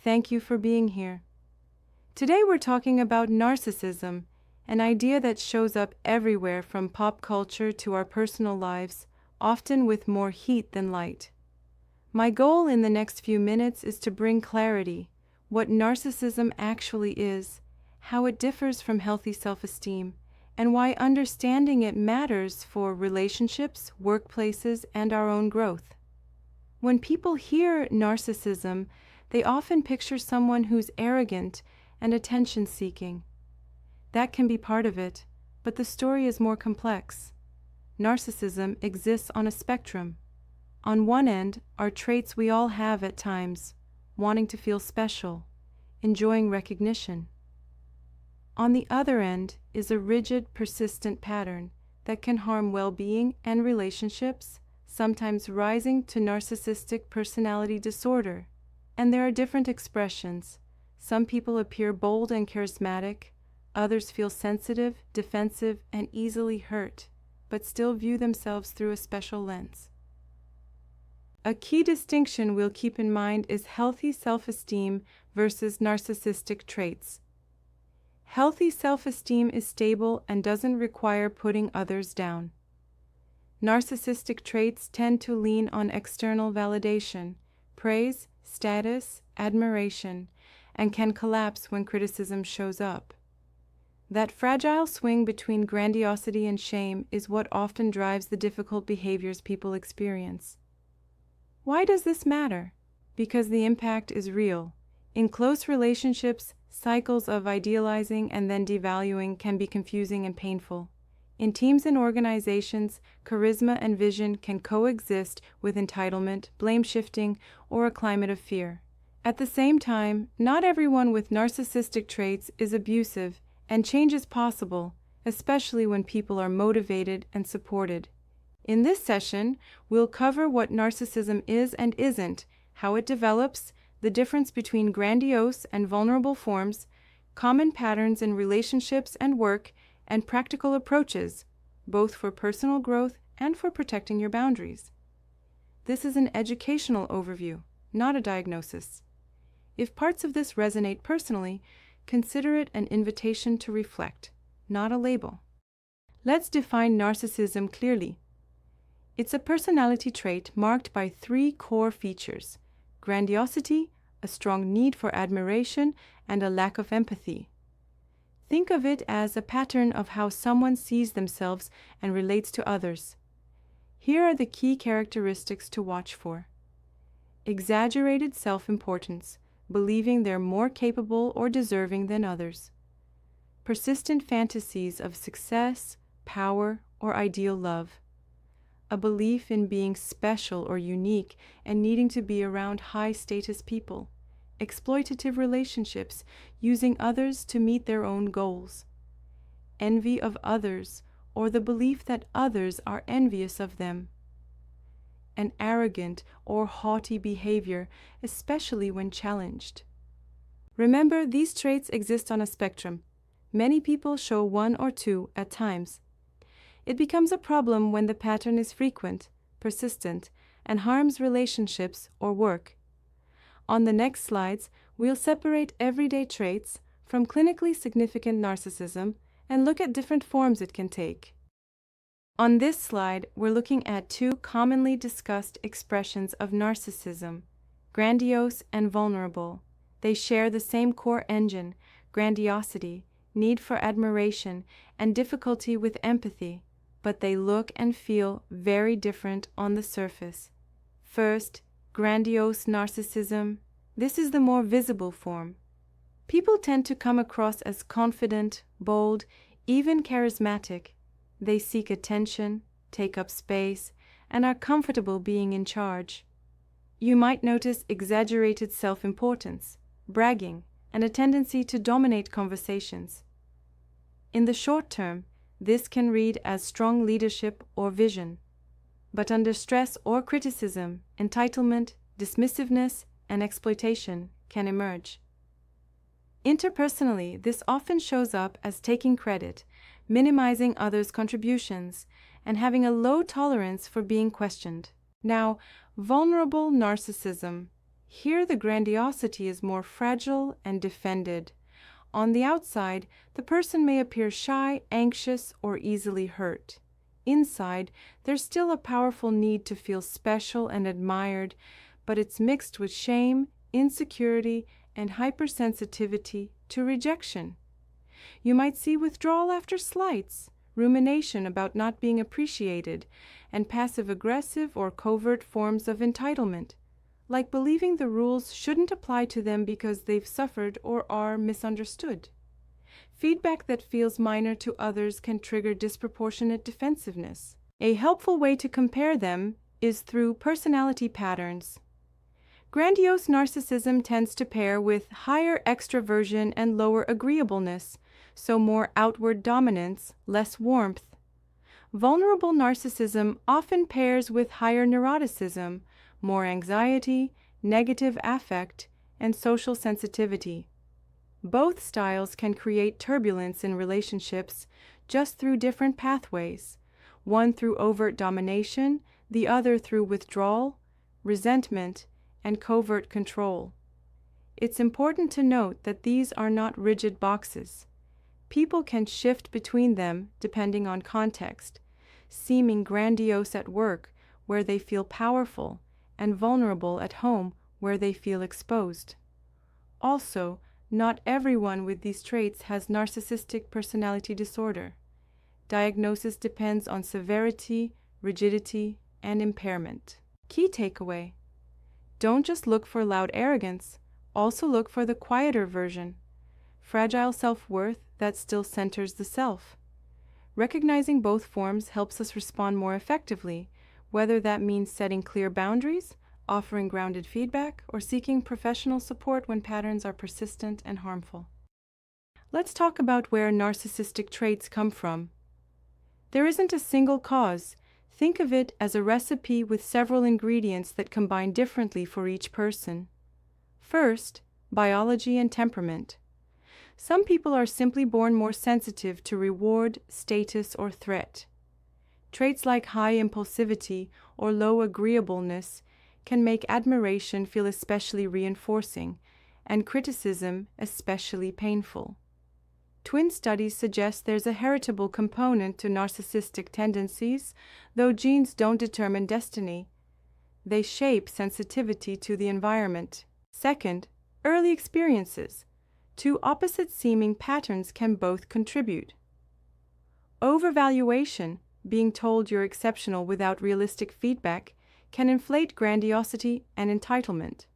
Thank you for being here. Today we're talking about narcissism, an idea that shows up everywhere from pop culture to our personal lives, often with more heat than light. My goal in the next few minutes is to bring clarity, what narcissism actually is, how it differs from healthy self-esteem, and why understanding it matters for relationships, workplaces, and our own growth. When people hear narcissism, they often picture someone who's arrogant and attention-seeking. That can be part of it, but the story is more complex. Narcissism exists on a spectrum. On one end are traits we all have at times, wanting to feel special, enjoying recognition. On the other end is a rigid, persistent pattern that can harm well-being and relationships, sometimes rising to narcissistic personality disorder. And there are different expressions. Some people appear bold and charismatic, others feel sensitive, defensive, and easily hurt, but still view themselves through a special lens. A key distinction we'll keep in mind is healthy self-esteem versus narcissistic traits. Healthy self-esteem is stable and doesn't require putting others down. Narcissistic traits tend to lean on external validation, praise, status, admiration, and can collapse when criticism shows up. That fragile swing between grandiosity and shame is what often drives the difficult behaviors people experience. Why does this matter? Because the impact is real. In close relationships, cycles of idealizing and then devaluing can be confusing and painful. In teams and organizations, charisma and vision can coexist with entitlement, blame shifting, or a climate of fear. At the same time, not everyone with narcissistic traits is abusive, and change is possible, especially when people are motivated and supported. In this session, we'll cover what narcissism is and isn't, how it develops, the difference between grandiose and vulnerable forms, common patterns in relationships and work, and practical approaches, both for personal growth and for protecting your boundaries. This is an educational overview, not a diagnosis. If parts of this resonate personally, consider it an invitation to reflect, not a label. Let's define narcissism clearly. It's a personality trait marked by 3 core features: grandiosity, a strong need for admiration, and a lack of empathy. Think of it as a pattern of how someone sees themselves and relates to others. Here are the key characteristics to watch for. Exaggerated self-importance, believing they're more capable or deserving than others. Persistent fantasies of success, power, or ideal love. A belief in being special or unique and needing to be around high-status people. Exploitative relationships, using others to meet their own goals. Envy of others, or the belief that others are envious of them. An arrogant or haughty behavior, especially when challenged. Remember, these traits exist on a spectrum. Many people show 1 or 2 at times. It becomes a problem when the pattern is frequent, persistent, and harms relationships or work. On the next slides, we'll separate everyday traits from clinically significant narcissism and look at different forms it can take. On this slide, we're looking at 2 commonly discussed expressions of narcissism: grandiose and vulnerable. They share the same core engine: grandiosity, need for admiration, and difficulty with empathy, but they look and feel very different on the surface. First, grandiose narcissism. This is the more visible form. People tend to come across as confident, bold, even charismatic. They seek attention, take up space, and are comfortable being in charge. You might notice exaggerated self-importance, bragging, and a tendency to dominate conversations. In the short term, this can read as strong leadership or vision. But under stress or criticism, entitlement, dismissiveness, and exploitation can emerge. Interpersonally, this often shows up as taking credit, minimizing others' contributions, and having a low tolerance for being questioned. Now, vulnerable narcissism. Here, the grandiosity is more fragile and defended. On the outside, the person may appear shy, anxious, or easily hurt. Inside, there's still a powerful need to feel special and admired, but it's mixed with shame, insecurity, and hypersensitivity to rejection. You might see withdrawal after slights, rumination about not being appreciated, and passive-aggressive or covert forms of entitlement, like believing the rules shouldn't apply to them because they've suffered or are misunderstood. Feedback that feels minor to others can trigger disproportionate defensiveness. A helpful way to compare them is through personality patterns. Grandiose narcissism tends to pair with higher extroversion and lower agreeableness, so more outward dominance, less warmth. Vulnerable narcissism often pairs with higher neuroticism, more anxiety, negative affect, and social sensitivity. Both styles can create turbulence in relationships just through different pathways, one through overt domination, the other through withdrawal, resentment, and covert control. It's important to note that these are not rigid boxes. People can shift between them depending on context, seeming grandiose at work where they feel powerful and vulnerable at home where they feel exposed. Also, not everyone with these traits has narcissistic personality disorder. Diagnosis depends on severity, rigidity, and impairment. Key takeaway: don't just look for loud arrogance, also look for the quieter version, fragile self-worth that still centers the self. Recognizing both forms helps us respond more effectively, whether that means setting clear boundaries, offering grounded feedback, or seeking professional support when patterns are persistent and harmful. Let's talk about where narcissistic traits come from. There isn't a single cause. Think of it as a recipe with several ingredients that combine differently for each person. First, biology and temperament. Some people are simply born more sensitive to reward, status, or threat. Traits like high impulsivity or low agreeableness can make admiration feel especially reinforcing and criticism especially painful. Twin studies suggest there's a heritable component to narcissistic tendencies, though genes don't determine destiny. They shape sensitivity to the environment. Second, early experiences. Two opposite-seeming patterns can both contribute. Overvaluation, being told you're exceptional without realistic feedback, can inflate grandiosity and entitlement.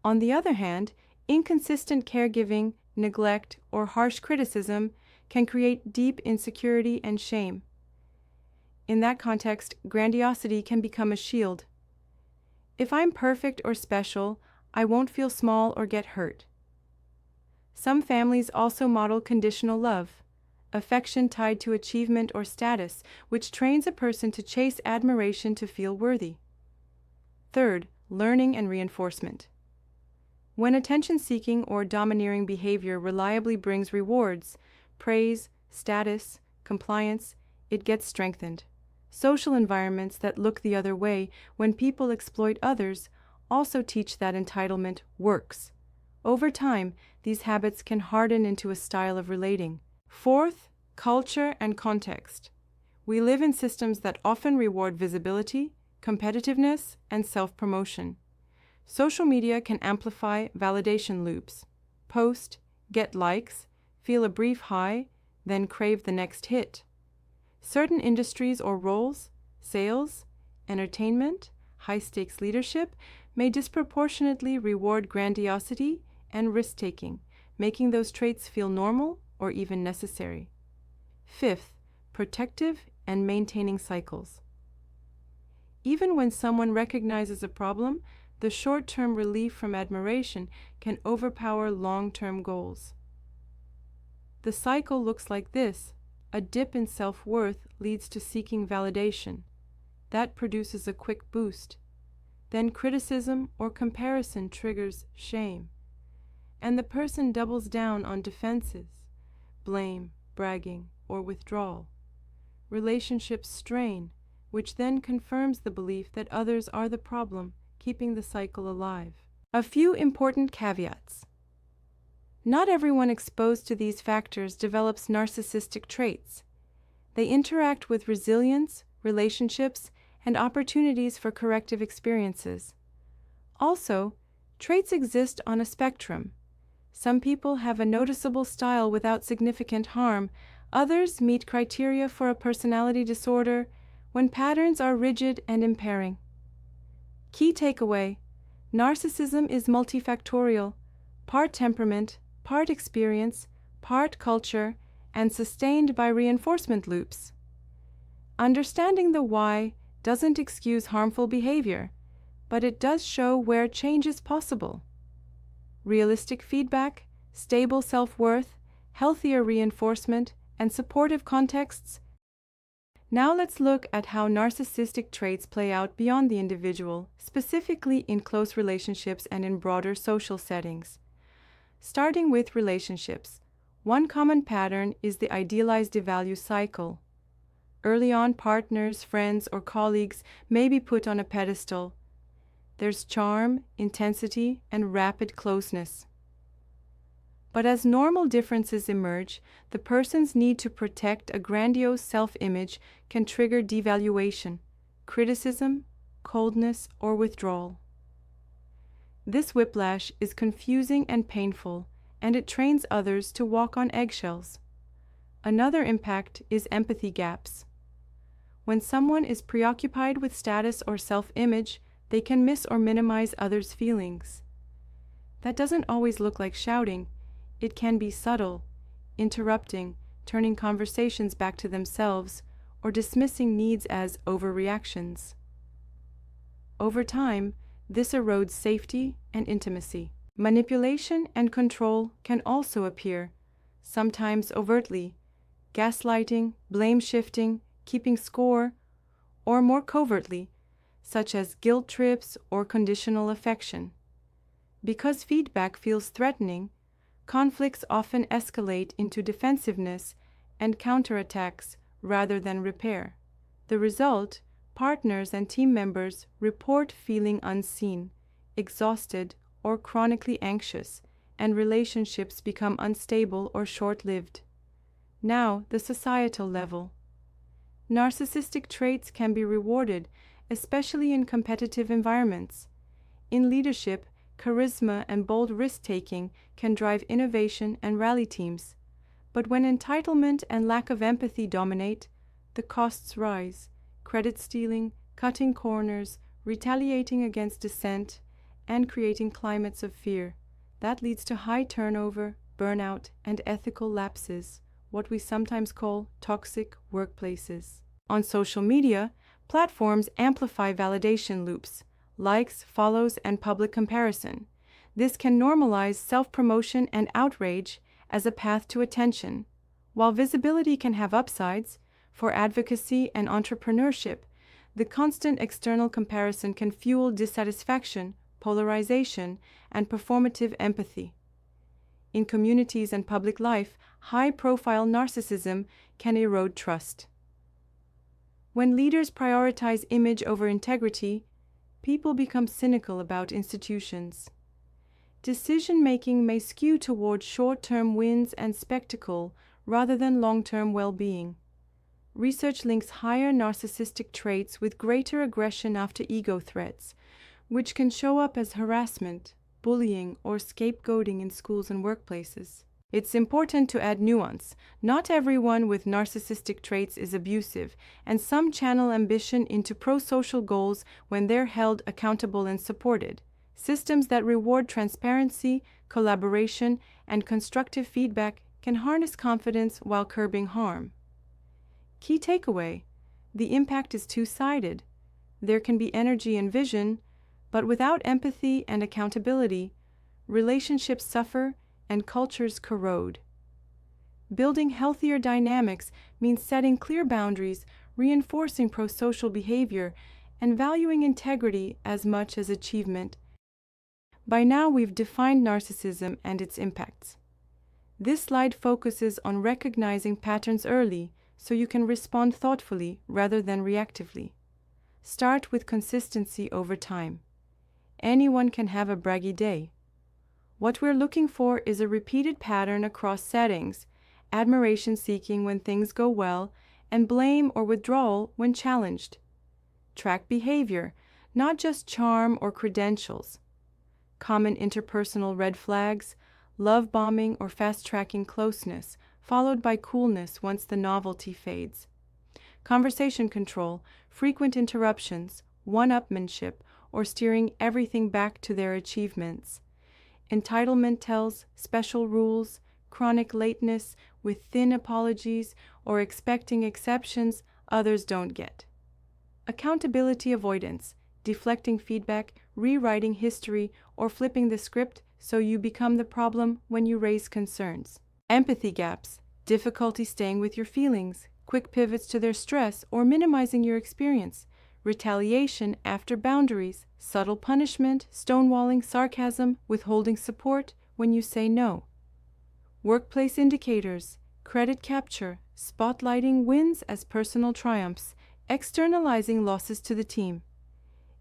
On the other hand, inconsistent caregiving, neglect, or harsh criticism can create deep insecurity and shame. In that context, grandiosity can become a shield. If I'm perfect or special, I won't feel small or get hurt. Some families also model conditional love, affection tied to achievement or status, which trains a person to chase admiration to feel worthy. Third, learning and reinforcement. When attention-seeking or domineering behavior reliably brings rewards, praise, status, compliance, it gets strengthened. Social environments that look the other way when people exploit others also teach that entitlement works. Over time, these habits can harden into a style of relating. Fourth, culture and context. We live in systems that often reward visibility, competitiveness, and self-promotion. Social media can amplify validation loops. Post, get likes, feel a brief high, then crave the next hit. Certain industries or roles, sales, entertainment, high-stakes leadership, may disproportionately reward grandiosity and risk-taking, making those traits feel normal or even necessary. Fifth, protective and maintaining cycles. Even when someone recognizes a problem, the short-term relief from admiration can overpower long-term goals. The cycle looks like this. A dip in self-worth leads to seeking validation. That produces a quick boost. Then criticism or comparison triggers shame. And the person doubles down on defenses, blame, bragging, or withdrawal. Relationships strain, which then confirms the belief that others are the problem, keeping the cycle alive. A few important caveats. Not everyone exposed to these factors develops narcissistic traits. They interact with resilience, relationships, and opportunities for corrective experiences. Also, traits exist on a spectrum. Some people have a noticeable style without significant harm. Others meet criteria for a personality disorder when patterns are rigid and impairing. Key takeaway: narcissism is multifactorial, part temperament, part experience, part culture, and sustained by reinforcement loops. Understanding the why doesn't excuse harmful behavior, but it does show where change is possible. Realistic feedback, stable self-worth, healthier reinforcement, and supportive contexts. Now let's look at how narcissistic traits play out beyond the individual, specifically in close relationships and in broader social settings. Starting with relationships, one common pattern is the idealized devalue cycle. Early on, partners, friends, or colleagues may be put on a pedestal. There's charm, intensity, and rapid closeness. But as normal differences emerge, the person's need to protect a grandiose self-image can trigger devaluation, criticism, coldness, or withdrawal. This whiplash is confusing and painful, and it trains others to walk on eggshells. Another impact is empathy gaps. When someone is preoccupied with status or self-image, they can miss or minimize others' feelings. That doesn't always look like shouting. It can be subtle, interrupting, turning conversations back to themselves, or dismissing needs as overreactions. Over time, this erodes safety and intimacy. Manipulation and control can also appear, sometimes overtly, gaslighting, blame shifting, keeping score, or more covertly, such as guilt trips or conditional affection. Because feedback feels threatening, conflicts often escalate into defensiveness and counterattacks rather than repair. The result: partners and team members report feeling unseen, exhausted, or chronically anxious, and relationships become unstable or short-lived. Now, the societal level. Narcissistic traits can be rewarded, especially in competitive environments. In leadership, charisma and bold risk-taking can drive innovation and rally teams. But when entitlement and lack of empathy dominate, the costs rise: credit stealing, cutting corners, retaliating against dissent, and creating climates of fear. That leads to high turnover, burnout, and ethical lapses, what we sometimes call toxic workplaces. On social media, platforms amplify validation loops, likes, follows, and public comparison. This can normalize self-promotion and outrage as a path to attention. While visibility can have upsides, for advocacy and entrepreneurship, the constant external comparison can fuel dissatisfaction, polarization, and performative empathy. In communities and public life, high-profile narcissism can erode trust. When leaders prioritize image over integrity, people become cynical about institutions. Decision-making may skew toward short-term wins and spectacle rather than long-term well-being. Research links higher narcissistic traits with greater aggression after ego threats, which can show up as harassment, bullying, or scapegoating in schools and workplaces. It's important to add nuance. Not everyone with narcissistic traits is abusive, and some channel ambition into pro-social goals when they're held accountable and supported. Systems that reward transparency, collaboration, and constructive feedback can harness confidence while curbing harm. Key takeaway: the impact is two-sided. There can be energy and vision, but without empathy and accountability, relationships suffer and cultures corrode. Building healthier dynamics means setting clear boundaries, reinforcing pro-social behavior, and valuing integrity as much as achievement. By now, we've defined narcissism and its impacts. This slide focuses on recognizing patterns early so you can respond thoughtfully rather than reactively. Start with consistency over time. Anyone can have a braggy day. What we're looking for is a repeated pattern across settings, admiration seeking when things go well, and blame or withdrawal when challenged. Track behavior, not just charm or credentials. Common interpersonal red flags, love bombing or fast-tracking closeness, followed by coolness once the novelty fades. Conversation control, frequent interruptions, one-upmanship, or steering everything back to their achievements. Entitlement tells, special rules, chronic lateness with thin apologies or expecting exceptions others don't get. Accountability avoidance, deflecting feedback, rewriting history, or flipping the script so you become the problem when you raise concerns. Empathy gaps, difficulty staying with your feelings, quick pivots to their stress or minimizing your experience. Retaliation after boundaries, subtle punishment, stonewalling, sarcasm, withholding support when you say no. Workplace indicators, credit capture, spotlighting wins as personal triumphs, externalizing losses to the team.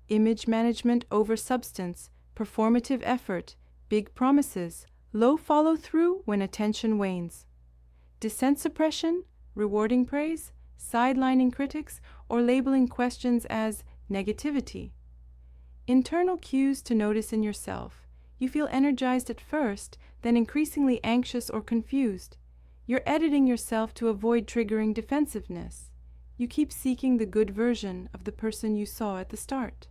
Image management over substance, performative effort, big promises, low follow-through when attention wanes. Dissent suppression, rewarding praise, sidelining critics, or labeling questions as negativity. Internal cues to notice in yourself. You feel energized at first, then increasingly anxious or confused. You're editing yourself to avoid triggering defensiveness. You keep seeking the good version of the person you saw at the start.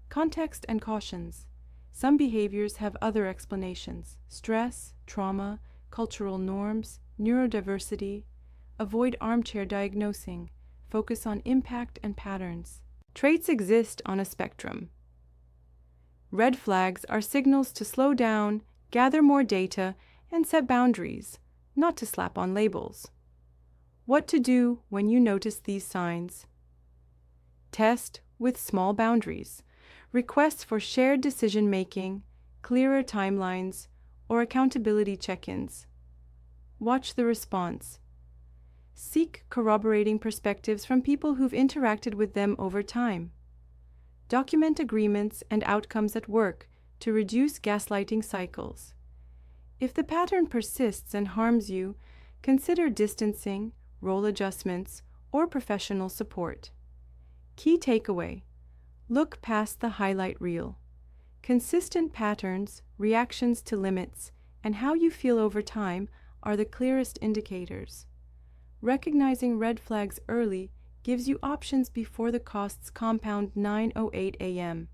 Context and cautions. Some behaviors have other explanations: stress, trauma, cultural norms, neurodiversity. Avoid armchair diagnosing. Focus on impact and patterns. Traits exist on a spectrum. Red flags are signals to slow down, gather more data, and set boundaries, not to slap on labels. What to do when you notice these signs? Test with small boundaries. Requests for shared decision-making, clearer timelines, or accountability check-ins. Watch the response. Seek corroborating perspectives from people who've interacted with them over time. Document agreements and outcomes at work to reduce gaslighting cycles. If the pattern persists and harms you, consider distancing, role adjustments, or professional support. Key takeaway: look past the highlight reel. Consistent patterns, reactions to limits, and how you feel over time are the clearest indicators. Recognizing red flags early gives you options before the costs compound 9:08 a.m.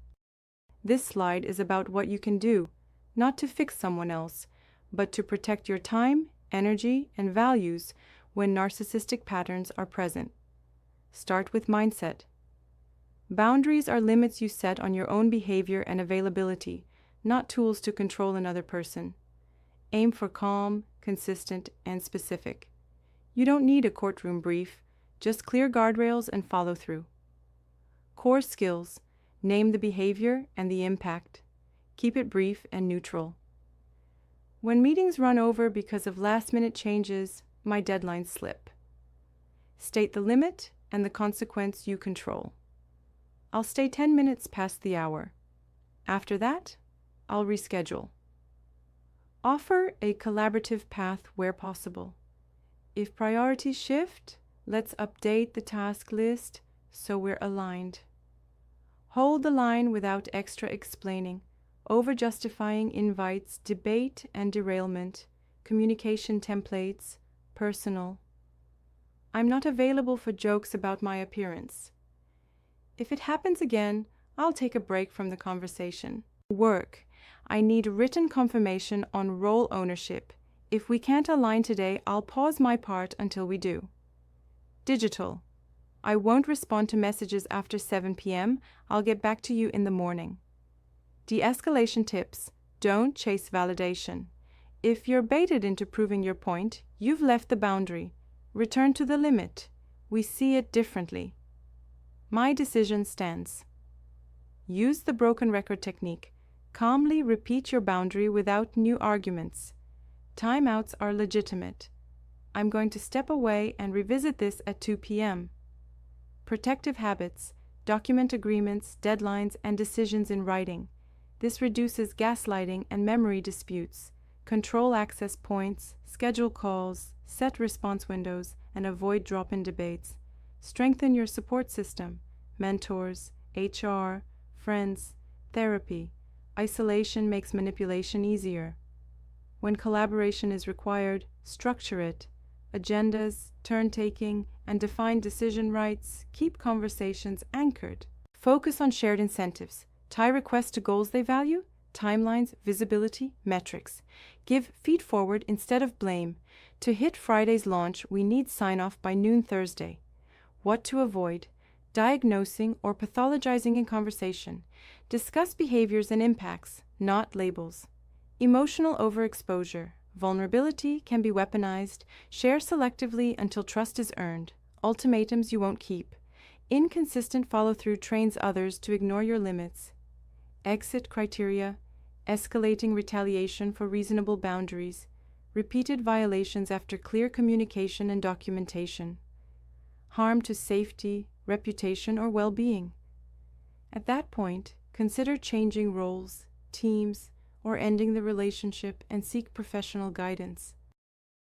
This slide is about what you can do, not to fix someone else, but to protect your time, energy, and values when narcissistic patterns are present. Start with mindset. Boundaries are limits you set on your own behavior and availability, not tools to control another person. Aim for calm, consistent, and specific. You don't need a courtroom brief, just clear guardrails and follow through. Core skills: name the behavior and the impact. Keep it brief and neutral. When meetings run over because of last-minute changes, my deadlines slip. State the limit and the consequence you control. I'll stay 10 minutes past the hour. After that, I'll reschedule. Offer a collaborative path where possible. If priorities shift, let's update the task list so we're aligned. Hold the line without extra explaining, over-justifying invites, debate and derailment, communication templates, personal. I'm not available for jokes about my appearance. If it happens again, I'll take a break from the conversation. Work. I need written confirmation on role ownership. If we can't align today, I'll pause my part until we do. Digital. I won't respond to messages after 7 p.m. I'll get back to you in the morning. De-escalation tips. Don't chase validation. If you're baited into proving your point, you've left the boundary. Return to the limit. We see it differently. My decision stands. Use the broken record technique. Calmly repeat your boundary without new arguments. Timeouts are legitimate. I'm going to step away and revisit this at 2 p.m. Protective habits. Document agreements, deadlines, and decisions in writing. This reduces gaslighting and memory disputes. Control access points, schedule calls, set response windows, and avoid drop-in debates. Strengthen your support system, mentors, HR, friends, therapy. Isolation makes manipulation easier. When collaboration is required, structure it. Agendas, turn-taking, and defined decision rights keep conversations anchored. Focus on shared incentives. Tie requests to goals they value, timelines, visibility, metrics. Give feed-forward instead of blame. To hit Friday's launch, we need sign-off by noon Thursday. What to avoid: diagnosing or pathologizing in conversation. Discuss behaviors and impacts, not labels. Emotional overexposure. Vulnerability can be weaponized. Share selectively until trust is earned. Ultimatums you won't keep. Inconsistent follow-through trains others to ignore your limits. Exit criteria: escalating retaliation for reasonable boundaries. Repeated violations after clear communication and documentation. Harm to safety, reputation, or well-being. At that point, consider changing roles, teams, or ending the relationship and seek professional guidance.